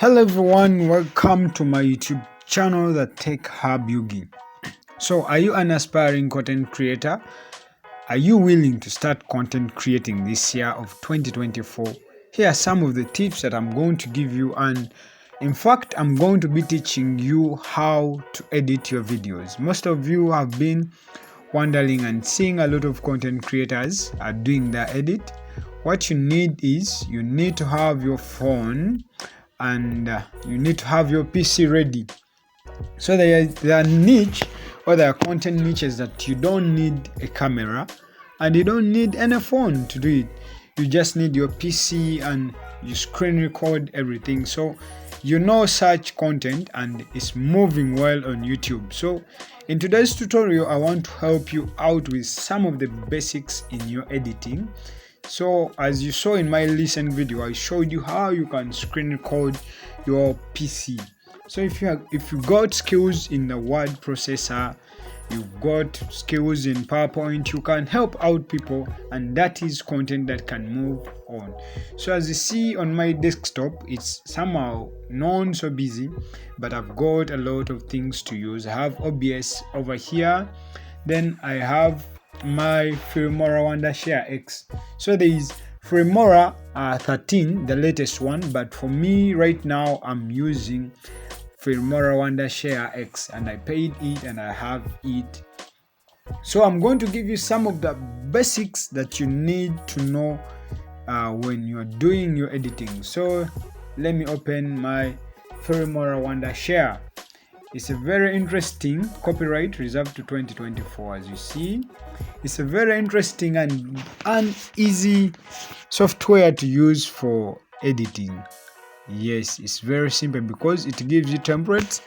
Hello everyone, welcome to my YouTube channel, the Tech Hub Yugi. So are you an aspiring content creator? Are you willing to start content creating this year of 2024? Here are some of the tips that I'm going to give you, and in fact I'm going to be teaching you how to edit your videos. Most of you have been wondering and seeing a lot of content creators are doing their edit. What you need is you need to have your phone and you need to have your PC ready. So there are niche or there are content niches that you don't need a camera and you don't need any phone to do it. You just need your PC and you screen record everything. So such content and it's moving well on YouTube. So in today's tutorial, I want to help you out with some of the basics in your editing. So as you saw in my recent video, I showed you how you can screen record your PC. So if you got skills in the word processor, you've got skills in PowerPoint, you can help out people, and that is content that can move on. So as you see on my desktop, it's somehow not so busy, but I've got a lot of things to use. I have OBS over here, then I have my Filmora Wondershare X. So there is Filmora 13, the latest one, but for me right now I'm using Filmora Wondershare X, and I paid it and I have it. So I'm going to give you some of the basics that you need to know when you're doing your editing. So let me open my Filmora Wondershare. It's a very interesting, copyright reserved to 2024. As you see, it's a very interesting and easy software to use for editing. Yes, it's very simple because it gives you templates,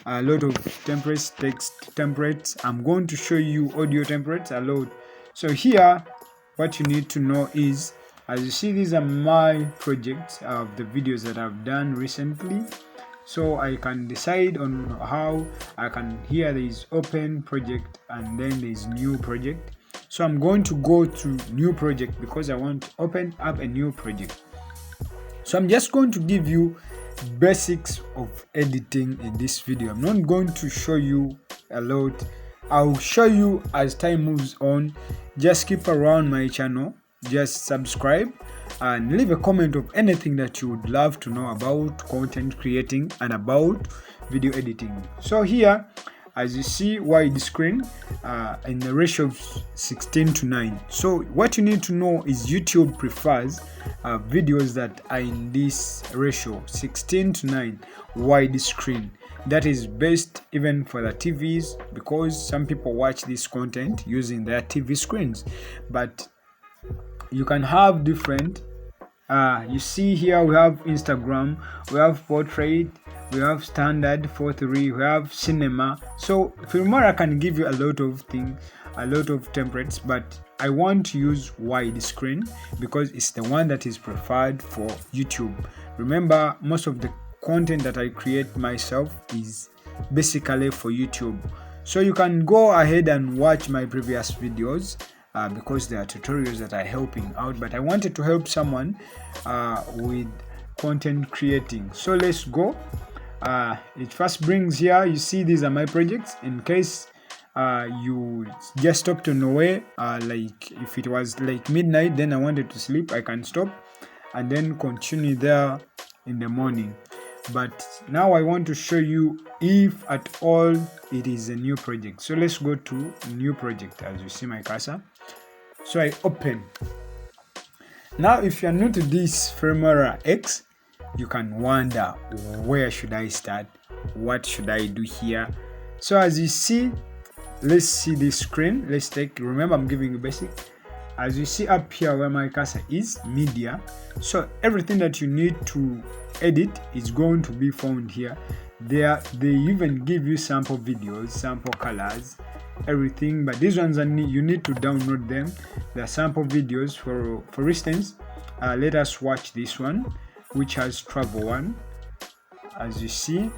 a lot of templates, text templates. I'm going to show you audio templates a lot. So here, what you need to know is, as you see, these are my projects of the videos that I've done recently. So I can decide on how I can. Here there is open project and then there is new project. So I'm going to go to new project because I want to open up a new project. So I'm just going to give you basics of editing in this video. I'm not going to show you a lot. I'll show you as time moves on. Just keep around my channel, just subscribe and leave a comment of anything that you would love to know about content creating and about video editing. So here, as you see, widescreen in the ratio of 16:9. So what you need to know is YouTube prefers videos that are in this ratio 16:9 widescreen. That is best even for the TVs because some people watch this content using their TV screens, but you can have different. You see here we have Instagram, we have portrait, we have standard 4:3, we have cinema. So Filmora can give you a lot of things, a lot of templates, but I want to use widescreen because it's the one that is preferred for YouTube. Remember, most of the content that I create myself is basically for YouTube. So you can go ahead and watch my previous videos because there are tutorials that are helping out, but I wanted to help someone with content creating. So let's go. It first brings here, you see these are my projects. In case you just stopped on the way, like if it was like midnight, then I wanted to sleep, I can stop and then continue there in the morning. But now I want to show you if at all it is a new project. So let's go to new project. As you see my cursor, so I open. Now if you're new to this Filmora X, you can wonder, where should I start? What should I do here? So as you see, let's see this screen. Let's take, remember I'm giving you basic. As you see up here where my cursor is, media. So everything that you need to edit is going to be found here. They even give you sample videos, sample colors, everything, but these ones you need to download them. They're sample videos. For instance, let us watch this one, which has travel one, as you see.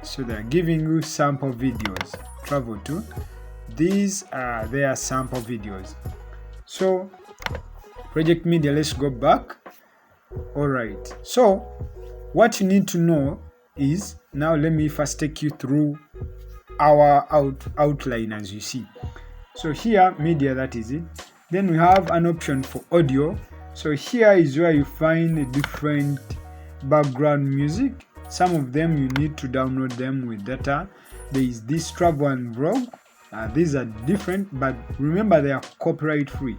So they're giving you sample videos, travel 2. These are their sample videos. So project media, let's go back. All right, so what you need to know is, now let me first take you through our outline. As you see, so here media, that is it. Then we have an option for audio. So here is where you find a different background music. Some of them you need to download them with data. There is this travel and vlog. These are different, but remember they are copyright free.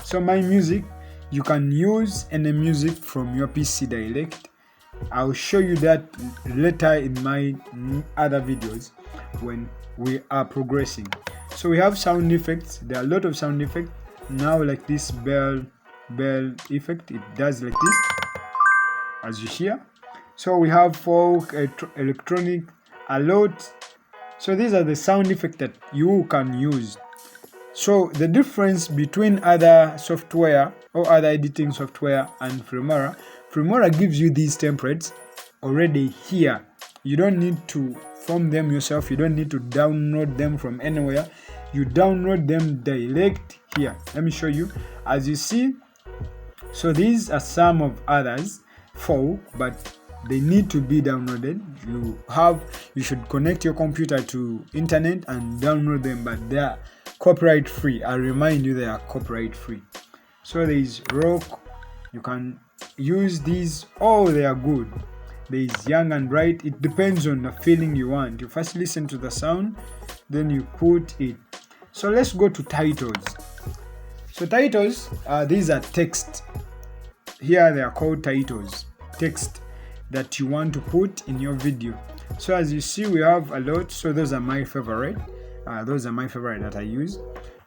So my music, you can use any music from your PC direct. I'll show you that later in my other videos when we are progressing. So we have sound effects. There are a lot of sound effects now, like this bell effect. It does like this, as you hear. So we have folk, electronic, a lot. So these are the sound effects that you can use. So the difference between other software or other editing software and Filmora gives you these templates already here. You don't need to form them yourself. You don't need to download them from anywhere. You download them direct here. Let me show you. As you see, so these are some of others, but they need to be downloaded. You should connect your computer to internet and download them, but they are copyright free. I remind you, they are copyright free. So there is rock. You can use these. They are good. There is young and bright. It depends on the feeling you want. You first listen to the sound, then you put it. So let's go to titles. So titles, these are text. Here they are called titles, text that you want to put in your video. So as you see, we have a lot. So those are my favorite. That I use.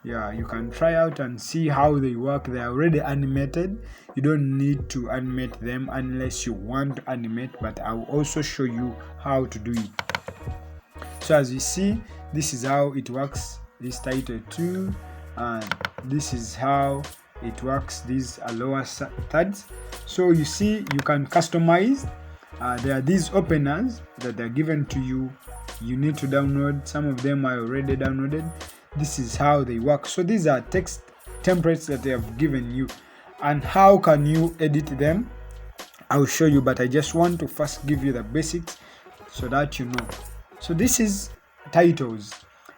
Yeah, you can try out and see how they work. They are already animated. You don't need to animate them unless you want to animate, but I will also show you how to do it. So as you see, this is how it works. This title too, and this is how it works. These are lower thirds. So you see, you can customize. There are these openers that are given to you. You need to download. Some of them are already downloaded. This is how they work. So these are text templates that they have given you. And how can you edit them? I'll show you, but I just want to first give you the basics so that you know. So this is titles.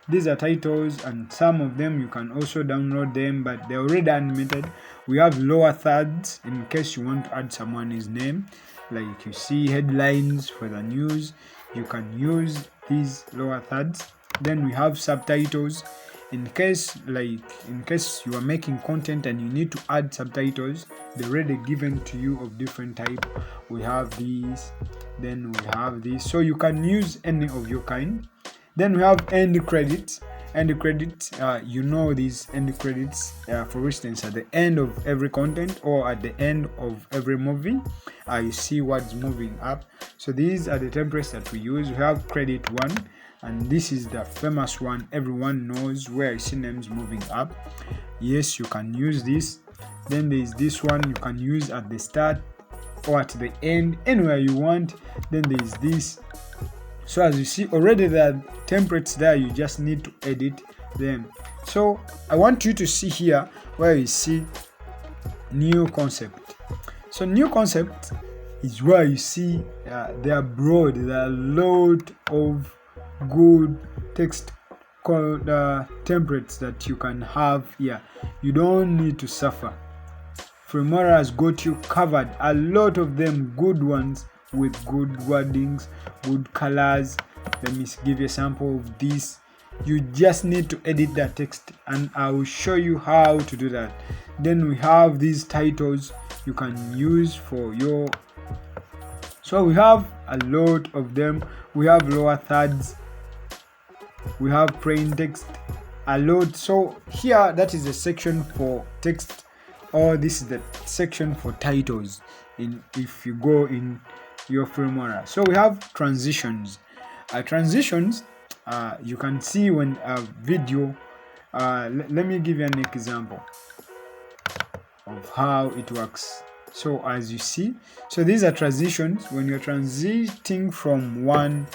These are titles, and some of them you can also download them, but they're already animated. We have lower thirds in case you want to add someone's name, like you see headlines for the news. You can use these lower thirds. Then we have subtitles. In case you are making content and you need to add subtitles, they're already given to you of different type. We have these, then we have this, so you can use any of your kind. Then we have end credits. End credits, these end credits, for instance, at the end of every content or at the end of every movie, you see what's moving up. So these are the templates that we use. We have credit 1, and this is the famous one. Everyone knows where you see names moving up. Yes, you can use this. Then there is this one you can use at the start or at the end, anywhere you want. Then there is this. So as you see, already there are templates there. You just need to edit them. So I want you to see here where you see new concept. So new concept is where you see they are broad. There are a lot of good text templates that you can have here. You don't need to suffer. Filmora has got you covered. A lot of them good ones with good wordings, good colors. Let me give you a sample of this. You just need to edit that text, and I will show you how to do that. Then we have these titles you can use for your. So we have a lot of them. We have lower thirds. We have plain text, a lot. So here, that is a section for text, or this is the section for titles. If you go in your Filmora. So we have transitions. Transitions, you can see when a video. Let me give you an example of how it works. So as you see, so these are transitions. When you're transiting from one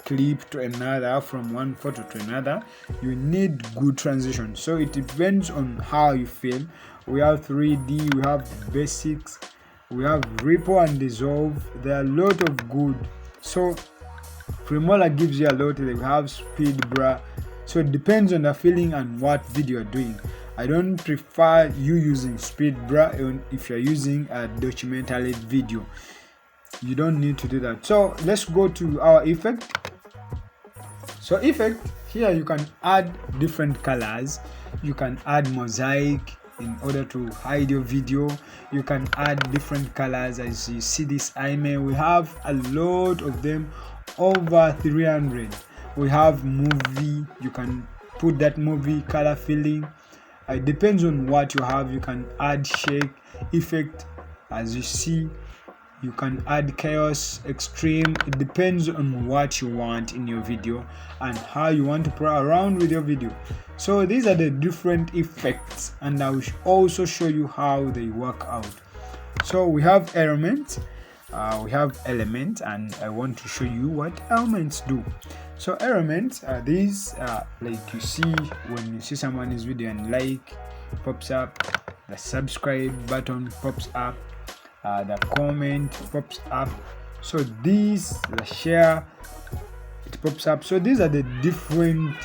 clip to another, from one photo to another, you need good transition. So it depends on how you feel. We have 3D, we have basics, we have ripple and dissolve. There are a lot of good. So Filmora gives you a lot. They have speed, bruh. So it depends on the feeling and what video you're doing. I don't prefer you using speed, bruh. If you're using a documentary video, you don't need to do that. So let's go to our effect. So effect, here you can add different colors. You can add mosaic in order to hide your video. You can add different colors. As you see this anime, we have a lot of them, over 300. We have movie. You can put that movie color filling. It depends on what you have. You can add shake effect. As you see, you can add chaos, extreme. It depends on what you want in your video and how you want to play around with your video. So these are the different effects, and I will also show you how they work out. So we have elements, and I want to show you what elements do. So elements are these, like you see when you see someone's video and like pops up, the subscribe button pops up, the comment pops up. So these, the share, it pops up. So these are the different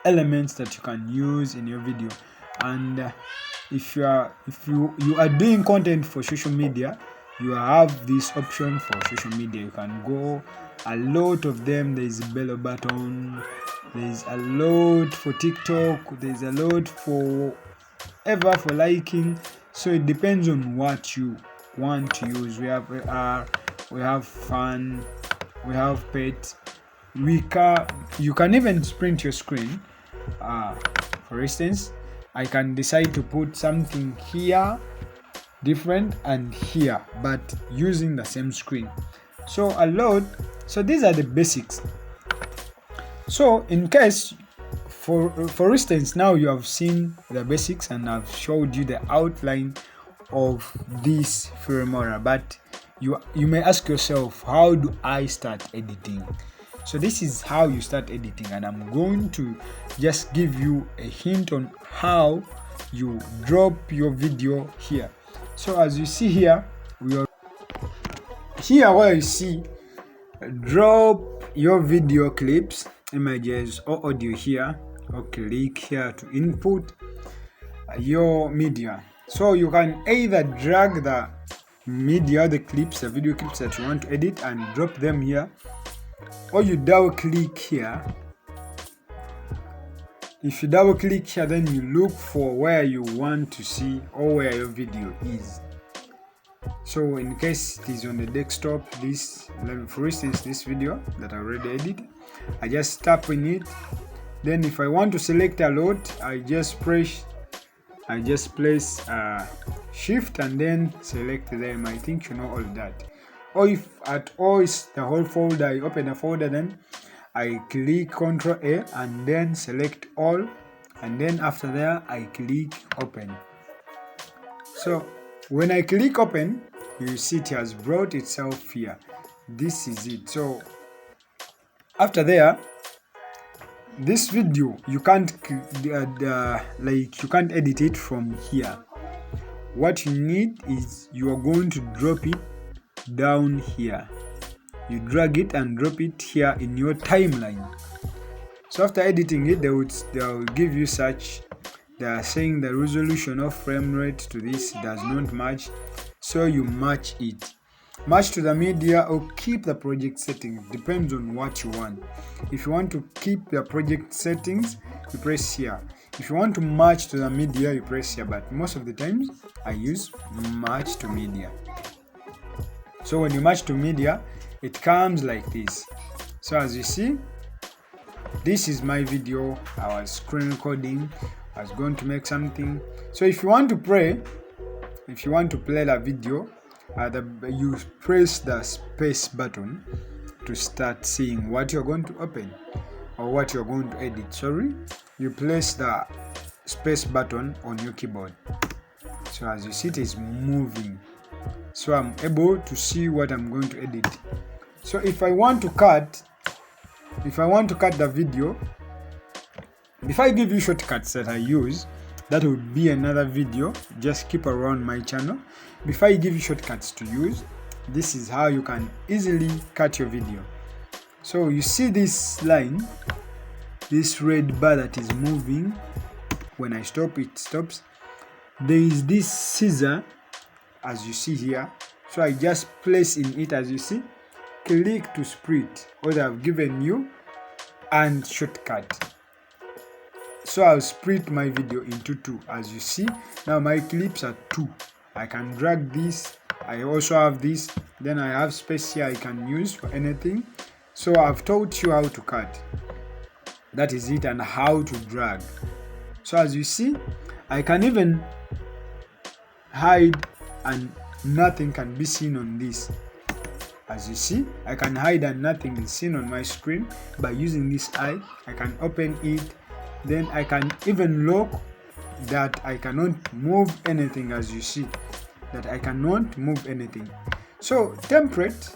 elements that you can use in your video. And if you are doing content for social media, you have this option for social media. You can go a lot of them. There is a bell button, there is a lot for TikTok, there is a lot for liking. So it depends on what you want to use. We have AR, we have fun, we have pet. You can even sprint your screen. For instance, I can decide to put something here different and here, but using the same screen. So these are the basics. So in case, for instance, now you have seen the basics and I've showed you the outline of this Filmora, but you may ask yourself, how do I start editing? So this is how you start editing, and I'm going to just give you a hint on how you drop your video here. So as you see here, where you see drop your video clips, images or audio here, or click here to input your media. So you can either drag the media, the video clips that you want to edit, and drop them here, or you double click here. If you double click here, then you look for where you want to see or where your video is. So in case it is on the desktop, for instance, this video that I already edited, I just tap on it. Then if I want to select a lot, I just place shift and then select them. I think you know all that. Or if at all it's the whole folder, I open a folder, then I click Ctrl A and then select all, and then after there I click open. So when I click open, you see it has brought itself here. This is it. So after there, this video you can't edit it from here. What you need is, you are going to drop it down here. You drag it and drop it here in your timeline. So after editing it, they will give you such. They are saying the resolution of frame rate to this does not match, so you match it. Match to the media or keep the project settings, depends on what you want. If you want to keep the project settings, you press here. If you want to match to the media, you press here, but most of the times I use match to media. So when you match to media, it comes like this. So as you see, this is my video. I was screen recording. I was going to make something. So if you want to play the video, you press the space button to start seeing what you're going to open or what you're going to edit. Sorry, you place the space button on your keyboard. So as you see, it is moving. So I'm able to see what I'm going to edit. So if I want to cut the video, if I give you shortcuts that I use, that will be another video. Just keep around my channel. before I give you shortcuts to use, this is how you can easily cut your video. So you see this line, this red bar that is moving. When I stop, it stops. There is this scissor, as you see here. So I just place in it, as you see, click to split what I've given you, and shortcut. So I'll split my video into two, as you see. Now my clips are two. I can drag this. I also have this. Then I have space here I can use for anything. So I've taught you how to cut. That is it, and how to drag. So as you see, I can even hide and nothing can be seen on this. As you see, I can hide and nothing is seen on my screen by using this eye. I can open it. Then I can even lock that I cannot move anything, as you see, that I cannot move anything. So template,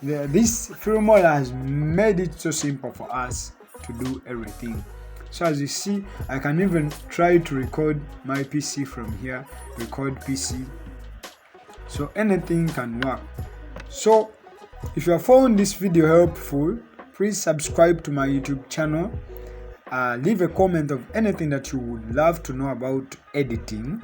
this Filmora has made it so simple for us to do everything. So as you see, I can even try to record my PC from here, record PC. So anything can work. So if you have found this video helpful, please subscribe to my YouTube channel. Leave a comment of anything that you would love to know about editing,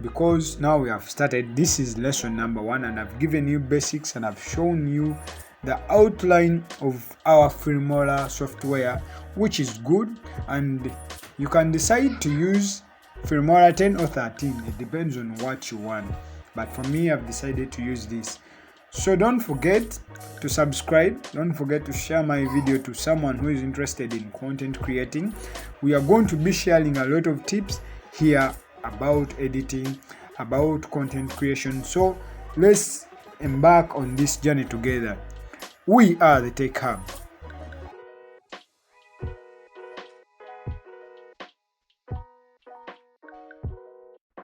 because now we have started. This is lesson number 1, and I've given you basics and I've shown you the outline of our Filmora software, which is good, and you can decide to use Filmora 10 or 13. It depends on what you want, but for me, I've decided to use this. So don't forget to subscribe. Don't forget to share my video to someone who is interested in content creating. We are going to be sharing a lot of tips here about editing, about content creation. So let's embark on this journey together. We are the Tech Hub.